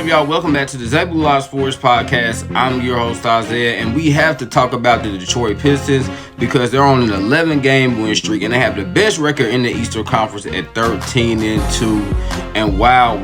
up, y'all? Welcome back to the ZayMoolaSportsPodcast. I'm your host, Isaiah, and we have to talk about the Detroit Pistons because they're on an 11-game win streak, and they have the best record in the Eastern Conference at 13-2. And wow,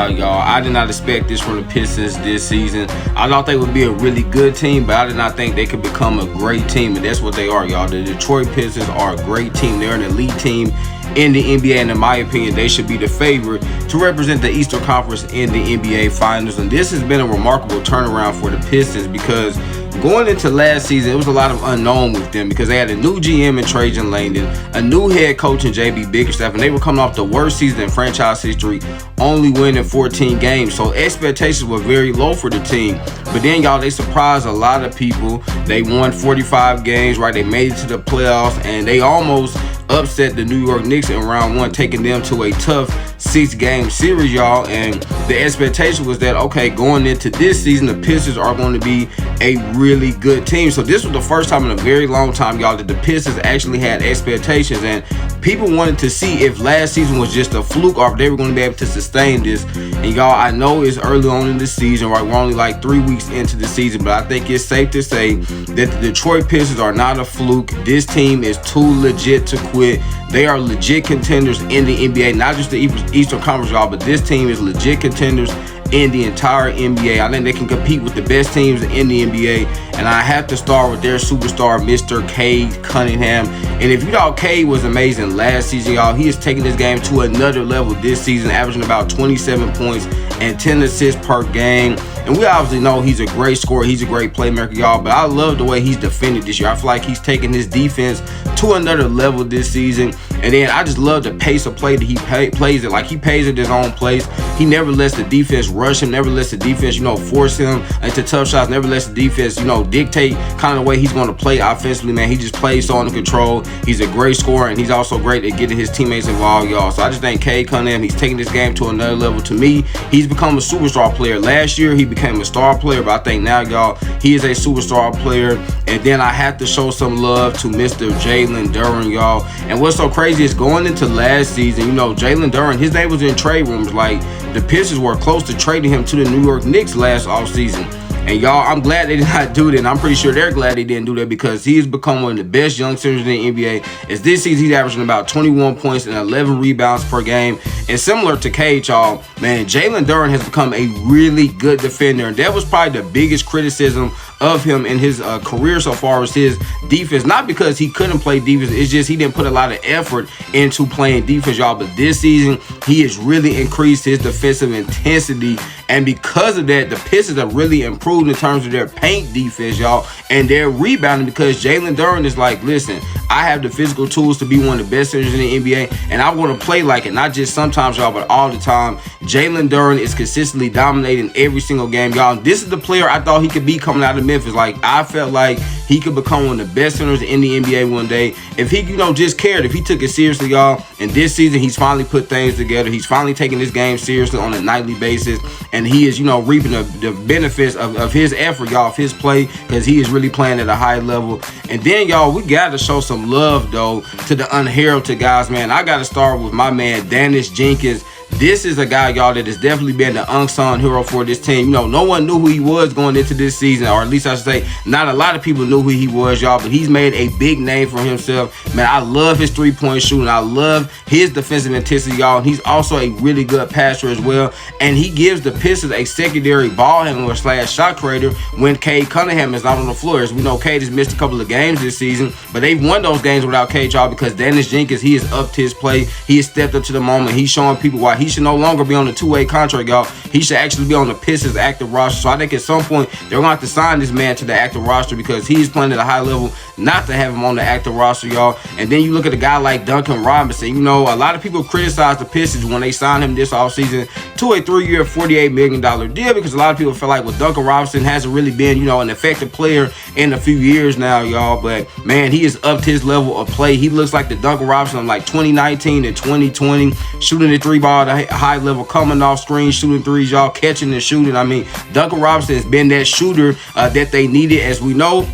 y'all. I did not expect this from the Pistons this season. I thought they would be a really good team, but I did not think they could become a great team, and that's what they are, y'all. The Detroit Pistons are a great team. They're an elite team in the NBA, and in my opinion, they should be the favorite to represent the Eastern Conference in the NBA Finals. And this has been a remarkable turnaround for the Pistons because going into last season, it was a lot of unknown with them because they had a new GM in Trajan Langdon, a new head coach in JB Bickerstaff, and they were coming off the worst season in franchise history, only winning 14 games. So expectations were very low for the team. But then, y'all, they surprised a lot of people. They won 45 games, right? They made it to the playoffs, and they almost upset the New York Knicks in round one, taking them to a tough 6-game series, y'all. And the expectation was that, okay, going into this season, the Pistons are going to be a really good team. So this was the first time in a very long time, y'all, that the Pistons actually had expectations, and people wanted to see if last season was just a fluke or if they were going to be able to sustain this. And y'all, I know it's early on in the season, right? We're only like 3 weeks into the season, but I think it's safe to say that the Detroit Pistons are not a fluke. This team is too legit to quit. They are legit contenders in the NBA, not just the Eastern Conference, y'all, but this team is legit contenders in the entire NBA. I think they can compete with the best teams in the NBA, and I have to start with their superstar, Mr. Cade Cunningham. And if you thought Cade was amazing last season, y'all, he is taking this game to another level this season, averaging about 27 points and 10 assists per game. And we obviously know he's a great scorer. He's a great playmaker, y'all. But I love the way he's defended this year. I feel like he's taking his defense to another level this season. And then I just love the pace of play that he plays it. Like, he plays at his own pace. He never lets the defense rush him. Never lets the defense, force him into tough shots. Never lets the defense, dictate kind of the way he's going to play offensively, man. He just plays so under control. He's a great scorer, and he's also great at getting his teammates involved, y'all. So I just think Cade Cunningham, he's taking this game to another level. To me, he's become a superstar player. Last year, he became a star player, but I think now, y'all, he is a superstar player. And then I have to show some love to Mr. Jalen Duren, y'all. And what's so crazy is going into last season, Jalen Duren, his name was in trade rooms. Like, the Pistons were close to trading him to the New York Knicks last offseason. And y'all, I'm glad they did not do that. And I'm pretty sure they're glad they didn't do that because he has become one of the best young centers in the NBA. As this season, he's averaging about 21 points and 11 rebounds per game. And similar to Cade, y'all, man, Jalen Duren has become a really good defender. And that was probably the biggest criticism of him in his career so far as his defense. Not because he couldn't play defense, it's just he didn't put a lot of effort into playing defense, y'all. But this season, he has really increased his defensive intensity. And because of that, the Pistons have really improved in terms of their paint defense, y'all, and their rebounding, because Jalen Duren is like, listen, I have the physical tools to be one of the best centers in the NBA, and I want to play like it, not just sometimes, y'all, but all the time. Jalen Duren is consistently dominating every single game, y'all. This is the player I thought he could be coming out of Memphis. Like, I felt like he could become one of the best centers in the NBA one day if he, just cared, if he took it seriously, y'all. And this season, he's finally put things together. He's finally taking this game seriously on a nightly basis, and he is, reaping the benefits of his effort, y'all, of his play, because he is really playing at a high level. And then, y'all, we got to show some love, though, to the unheralded guys, man. I got to start with my man, Dennis Jenkins. This is a guy, y'all, that has definitely been the unsung hero for this team. No one knew who he was going into this season, or at least I should say, not a lot of people knew who he was, y'all, but he's made a big name for himself. Man, I love his three-point shooting. I love his defensive intensity, y'all, and he's also a really good passer as well. And he gives the Pistons a secondary ball handler / shot creator when Cade Cunningham is not on the floor. As we know, Cade has missed a couple of games this season, but they've won those games without Cade, y'all, because Dennis Jenkins, he has upped his play. He has stepped up to the moment. He's showing people why he should no longer be on the two-way contract, y'all. He should actually be on the Pistons active roster. So I think at some point they're going to have to sign this man to the active roster because he's playing at a high level not to have him on the active roster, y'all. And then you look at a guy like Duncan Robinson. A lot of people criticize the Pistons when they signed him this offseason to a 3-year, $48 million deal because a lot of people feel like, well, Duncan Robinson hasn't really been, an effective player in a few years now, y'all. But, man, he has upped his level of play. He looks like the Duncan Robinson of like 2019 and 2020, shooting the three ball at a high level, coming off screen, shooting threes, y'all, catching and shooting. I mean, Duncan Robinson has been that shooter that they needed. As we know,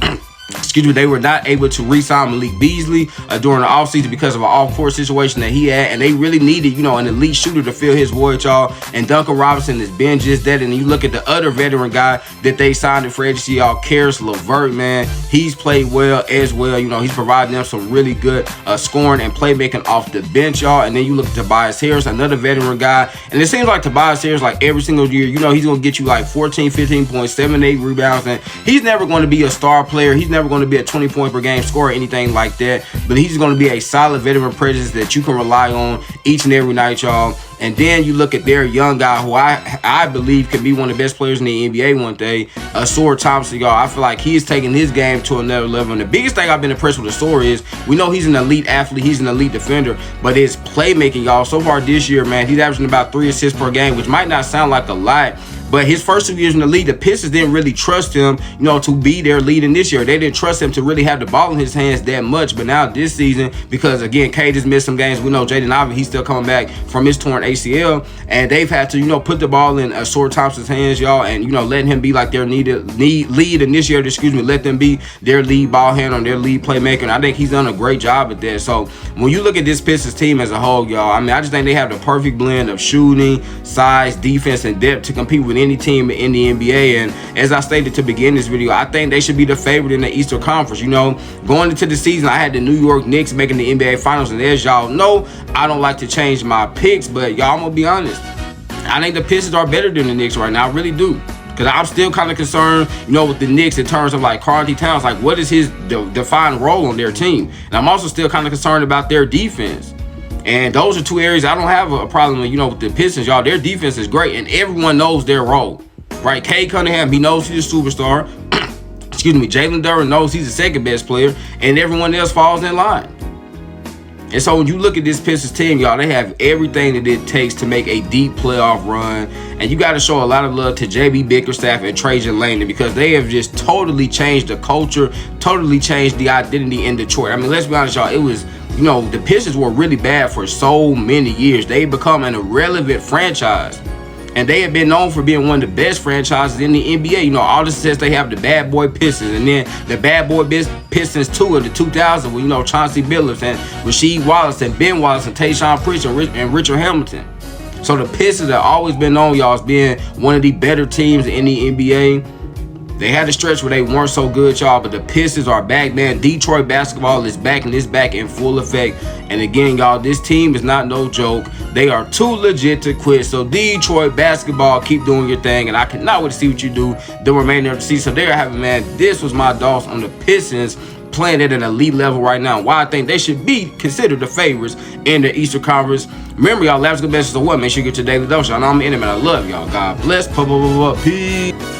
they were not able to re-sign Malik Beasley during the offseason because of an off-court situation that he had, and they really needed, an elite shooter to fill his void, y'all. And Duncan Robinson has been just that. And you look at the other veteran guy that they signed in free agency, y'all, Karis LeVert, man. He's played well as well. He's providing them some really good scoring and playmaking off the bench, y'all. And then you look at Tobias Harris, another veteran guy. And it seems like Tobias Harris, like every single year, he's going to get you like 14, 15 points, 7, 8 rebounds. And he's never going to be a star player. He's never going to be a 20 point per game scorer or anything like that. But he's going to be a solid veteran presence that you can rely on each and every night, y'all. And then you look at their young guy who I believe can be one of the best players in the NBA one day, Asor Thompson, y'all. I feel like he's taking his game to another level. And the biggest thing I've been impressed with Asor is we know he's an elite athlete, he's an elite defender, but his playmaking, y'all, so far this year, man, he's averaging about 3 assists per game, which might not sound like a lot. But his first 2 years in the league, the Pistons didn't really trust him, to be their lead in this year. They didn't trust him to really have the ball in his hands that much. But now this season, because, again, Cade has missed some games. We know Jaden Ivey, he's still coming back from his torn ACL. And they've had to, put the ball in Asor Thompson's hands, y'all, and, letting him be like their lead in this year, let them be their lead ball handler and their lead playmaker. And I think he's done a great job at that. So when you look at this Pistons team as a whole, y'all, I just think they have the perfect blend of shooting, size, defense, and depth to compete with any team in the NBA. And as I stated to begin this video, I think they should be the favorite in the Eastern Conference. Going into the season, I had the New York Knicks making the NBA Finals, and as y'all know, I don't like to change my picks, but y'all, I'm gonna be honest, I think the Pistons are better than the Knicks right now. I really do. Because I'm still kind of concerned, with the Knicks in terms of like Karl-Anthony Towns, like what is his defined role on their team? And I'm also still kind of concerned about their defense. And those are two areas I don't have a problem with, with the Pistons, y'all. Their defense is great, and everyone knows their role, right? Cade Cunningham, he knows he's a superstar. Jalen Duren knows he's the second best player, and everyone else falls in line. And so when you look at this Pistons team, y'all, they have everything that it takes to make a deep playoff run. And you got to show a lot of love to J.B. Bickerstaff and Trajan Langdon, because they have just totally changed the culture, totally changed the identity in Detroit. I mean, let's be honest, y'all, it was, the Pistons were really bad for so many years. They become an irrelevant franchise. And they have been known for being one of the best franchises in the NBA. All the success they have, the Bad Boy Pistons, and then the Bad Boy Pistons 2 of the 2000s with, Chauncey Billups and Rasheed Wallace and Ben Wallace and Tayshaun Pritchard and Richard Hamilton. So the Pistons have always been known, y'all, as being one of the better teams in the NBA. They had a stretch where they weren't so good, y'all, but the Pistons are back, man. Detroit basketball is back, and it's back in full effect. And again, y'all, this team is not no joke. They are too legit to quit. So Detroit basketball, keep doing your thing, and I cannot wait to see what you do the remainder of the season. So there you have it, man. This was my thoughts on the Pistons playing at an elite level right now. Why I think they should be considered the favorites in the Eastern Conference. Remember, y'all, last good best is the one. Make sure you get your daily dose. Y'all know I'm in it, man. I love y'all. God bless. Peace.